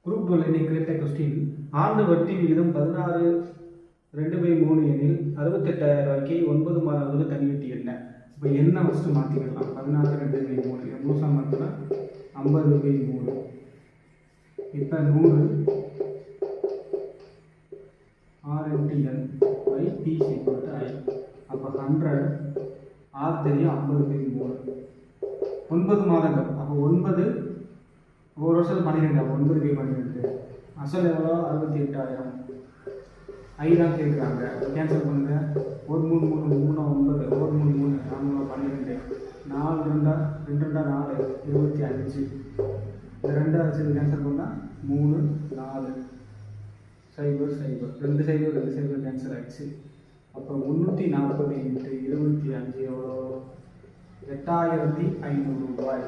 Group 12 இன்னைக்கு கேட்ட question, ஆண்டு வட்டி விகிதம் 16/2/3 எனில் 68,000 ரூபாய்க்கு 9 மாதங்களுக்கு தனி வட்டி என்ன? இப்போ என்ன ஃபஸ்ட்டு மாற்றிக்கலாம். 16/2/3 இதை முழுசாக மாற்றினா 50/3. இப்போ 100 R/N/P/I. அப்போ 100 R தெரியும், 50/3 9 மாதங்கள். அப்போ 9 ஒரு வருஷத்துக்கு 12, அப்போ 9/12. அசல் எவ்வளோ? 68,000. ஐ தான் கேட்குறாங்க. கேன்சல் பண்ணுங்க. 1 3 3 3 9, 1 3 3 4 12, 4 2 2 4 25. இந்த 2 வச்சு கேன்சல் பண்ணால் 3 4 0 0 2 0 2 0 கேன்சல் ஆகிடுச்சு. அப்போ 340 × 25 எவ்வளோ? 8,500 ரூபாய்.